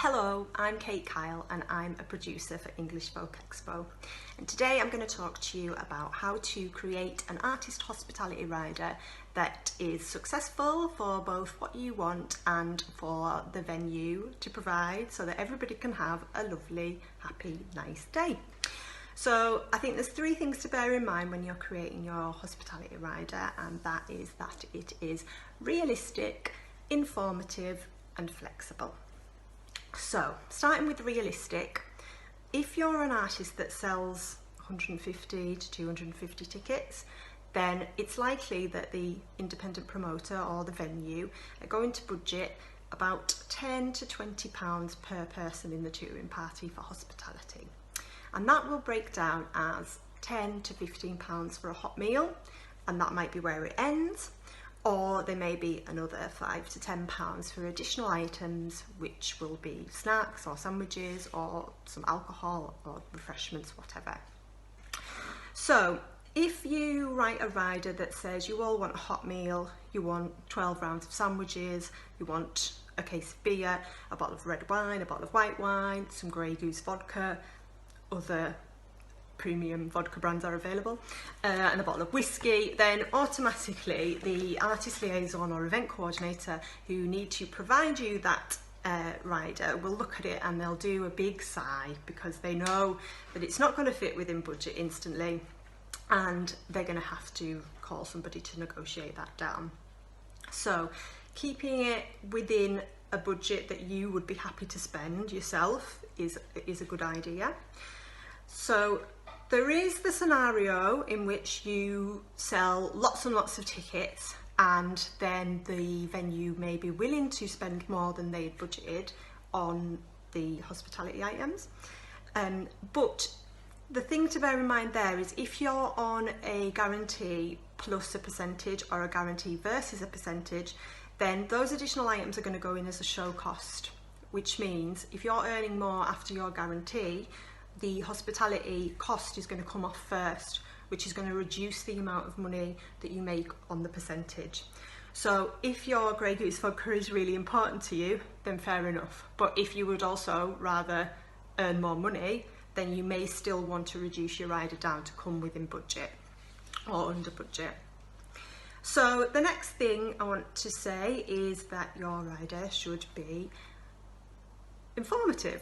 Hello, I'm Kate Kyle and I'm a producer for English Folk Expo, and today I'm going to talk to you about how to create an artist hospitality rider that is successful for both what you want and for the venue to provide, so that everybody can have a lovely, happy, nice day. So I think there's three things to bear in mind when you're creating your hospitality rider, and that is that it is realistic, informative and flexible. So, starting with realistic, if you're an artist that sells 150 to 250 tickets, then it's likely that the independent promoter or the venue are going to budget about £10 to £20 per person in the touring party for hospitality. And that will break down as £10 to £15 for a hot meal, and that might be where it ends. Or there may be another £5 to £10 for additional items, which will be snacks or sandwiches or some alcohol or refreshments, whatever. So if you write a rider that says you all want a hot meal, you want 12 rounds of sandwiches, you want a case of beer, a bottle of red wine, a bottle of white wine, some Grey Goose vodka, other premium vodka brands are available, and a bottle of whiskey, then automatically the artist liaison or event coordinator who need to provide you that rider will look at it and they'll do a big sigh, because they know that it's not going to fit within budget instantly and they're going to have to call somebody to negotiate that down. So keeping it within a budget that you would be happy to spend yourself is a good idea. So there is the scenario in which you sell lots and lots of tickets and then the venue may be willing to spend more than they had budgeted on the hospitality items. But the thing to bear in mind there is if you're on a guarantee plus a percentage or a guarantee versus a percentage, then those additional items are going to go in as a show cost, which means if you're earning more after your guarantee, the hospitality cost is going to come off first, which is going to reduce the amount of money that you make on the percentage. So if your Grey Goose vodka is really important to you, then fair enough. But if you would also rather earn more money, then you may still want to reduce your rider down to come within budget or under budget. So the next thing I want to say is that your rider should be informative.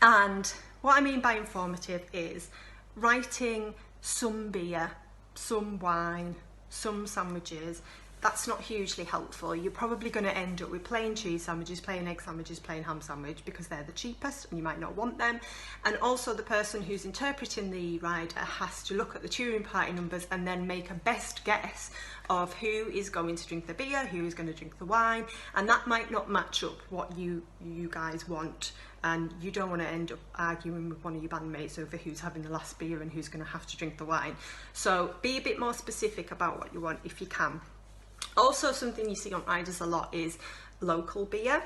And what I mean by informative is writing some beer, some wine, some sandwiches. That's not hugely helpful. You're probably going to end up with plain cheese sandwiches, plain egg sandwiches, plain ham sandwich, because they're the cheapest and you might not want them. And also the person who's interpreting the rider has to look at the touring party numbers and then make a best guess of who is going to drink the beer, who is going to drink the wine, and that might not match up what you guys want. And you don't want to end up arguing with one of your bandmates over who's having the last beer and who's going to have to drink the wine. So be a bit more specific about what you want if you can. Also, something you see on riders a lot is local beer,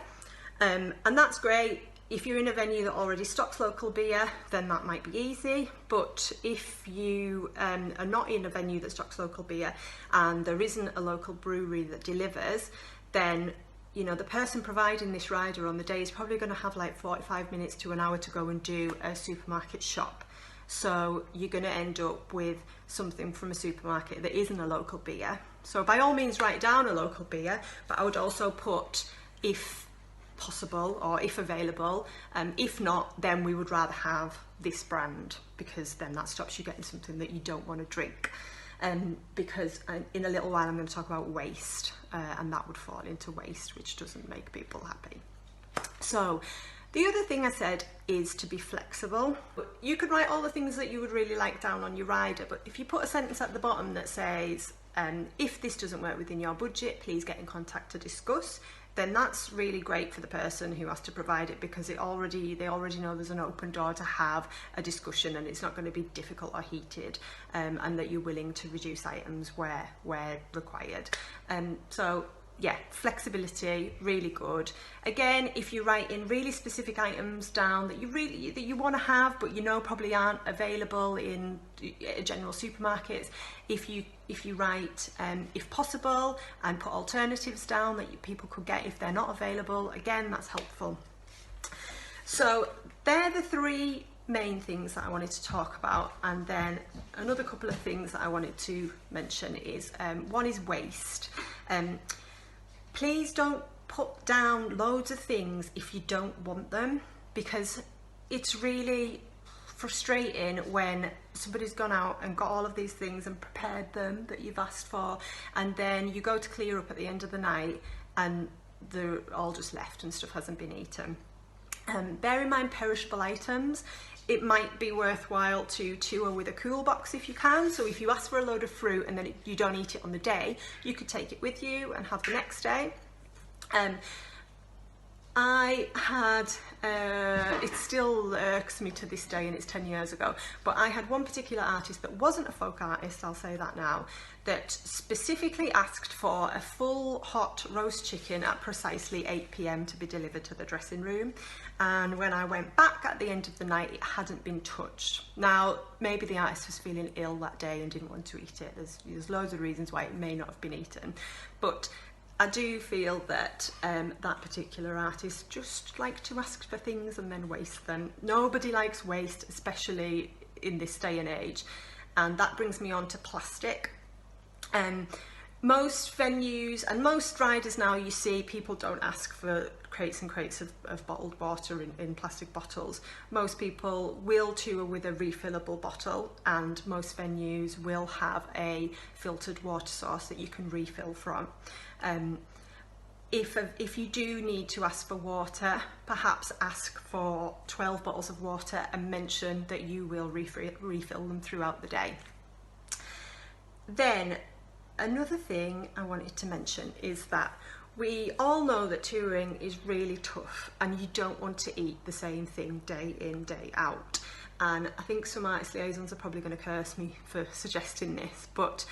and that's great. If you're in a venue that already stocks local beer, then that might be easy. But if you are not in a venue that stocks local beer and there isn't a local brewery that delivers, then you know, the person providing this rider on the day is probably going to have like 45 minutes to an hour to go and do a supermarket shop. So you're going to end up with something from a supermarket that isn't a local beer. So by all means write down a local beer, but I would also put if possible or if available. If not, then we would rather have this brand, because then that stops you getting something that you don't want to drink. Because in a little while I'm going to talk about waste, and that would fall into waste, which doesn't make people happy. So the other thing I said is to be flexible. You could write all the things that you would really like down on your rider, but if you put a sentence at the bottom that says, if this doesn't work within your budget, please get in contact to discuss, then that's really great for the person who has to provide it, because they already know there's an open door to have a discussion and it's not going to be difficult or heated, and that you're willing to reduce items where required. So yeah, flexibility, really good. Again, if you write in really specific items down that you want to have, but you know probably aren't available in general supermarkets, if you write if possible and put alternatives down that people could get if they're not available, again, that's helpful. So they're the three main things that I wanted to talk about, and then another couple of things that I wanted to mention is one is waste. Please don't put down loads of things if you don't want them, because it's really frustrating when somebody's gone out and got all of these things and prepared them that you've asked for, and then you go to clear up at the end of the night and they're all just left and stuff hasn't been eaten. Bear in mind perishable items. It might be worthwhile to tour with a cool box if you can. So if you ask for a load of fruit and then you don't eat it on the day, you could take it with you and have the next day. I had, it still irks me to this day, and it's 10 years ago, but I had one particular artist that wasn't a folk artist, I'll say that now, that specifically asked for a full hot roast chicken at precisely 8 p.m. to be delivered to the dressing room. And when I went back at the end of the night, it hadn't been touched. Now, maybe the artist was feeling ill that day and didn't want to eat it. There's loads of reasons why it may not have been eaten, but I do feel that that particular artist just like to ask for things and then waste them. Nobody likes waste, especially in this day and age. And that brings me on to plastic. Most venues and most riders now, you see people don't ask for crates and crates of bottled water in plastic bottles. Most people will tour with a refillable bottle, and most venues will have a filtered water source that you can refill from. If you do need to ask for water, perhaps ask for 12 bottles of water and mention that you will refill them throughout the day. Then another thing I wanted to mention is that we all know that touring is really tough and you don't want to eat the same thing day in, day out. And I think some artist liaisons are probably going to curse me for suggesting this, but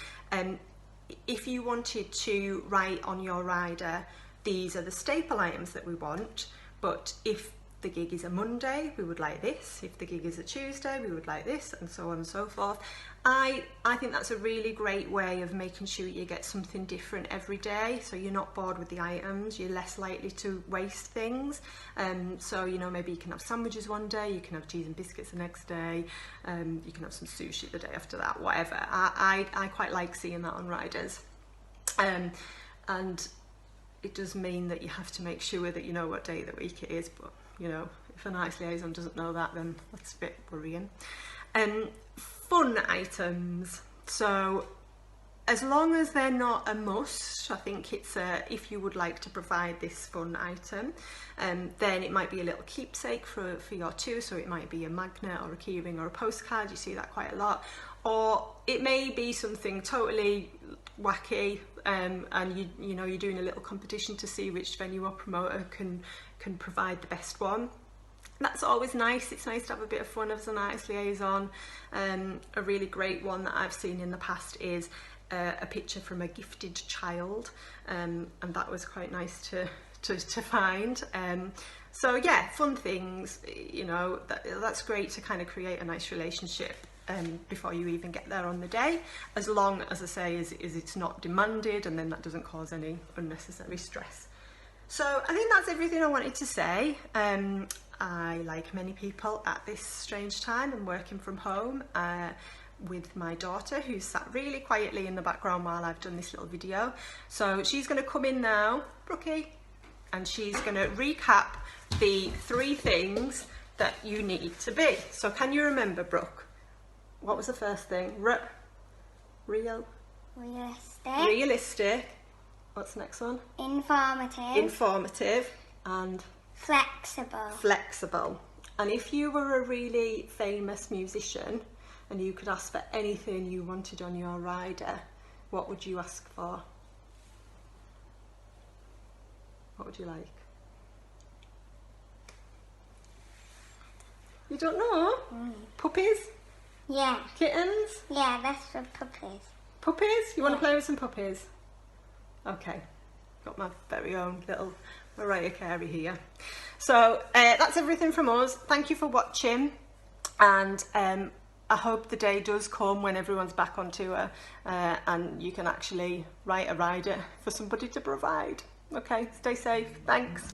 if you wanted to write on your rider, these are the staple items that we want, but if the gig is a Monday, we would like this. If the gig is a Tuesday, we would like this, and so on and so forth. I think that's a really great way of making sure you get something different every day, so you're not bored with the items, you're less likely to waste things. So, you know, maybe you can have sandwiches one day, you can have cheese and biscuits the next day, you can have some sushi the day after that, whatever. I quite like seeing that on riders. And it does mean that you have to make sure that you know what day of the week it is, but you know, if an artist liaison doesn't know that, then that's a bit worrying. Fun items. So as long as they're not a must, I think it's if you would like to provide this fun item, then it might be a little keepsake for your tour. So it might be a magnet or a keyring or a postcard. You see that quite a lot. Or it may be something totally wacky, and you know, you're doing a little competition to see which venue or promoter can provide the best one. That's always nice. It's nice to have a bit of fun as an artist liaison. A really great one that I've seen in the past is a picture from a gifted child, and that was quite nice to find. So yeah, fun things, you know, that's great to kind of create a nice relationship before you even get there on the day, as long as I say is it's not demanded, and then that doesn't cause any unnecessary stress. So I think that's everything I wanted to say. I, like many people at this strange time, am working from home with my daughter, who's sat really quietly in the background while I've done this little video. So she's going to come in now, Brookie, and she's going to recap the 3 things that you need to be. So can you remember, Brooke? What was the first thing? Realistic. Realistic. What's the next one? Informative. Informative. And? Flexible. Flexible. And if you were a really famous musician and you could ask for anything you wanted on your rider, what would you ask for? What would you like? You don't know? Puppies? Yeah. Kittens? Yeah, that's for puppies. Puppies? You want to play with some puppies? Okay. Got my very own little Mariah Carey here. So that's everything from us. Thank you for watching, and I hope the day does come when everyone's back on tour and you can actually write a rider for somebody to provide. Okay, stay safe. Thanks.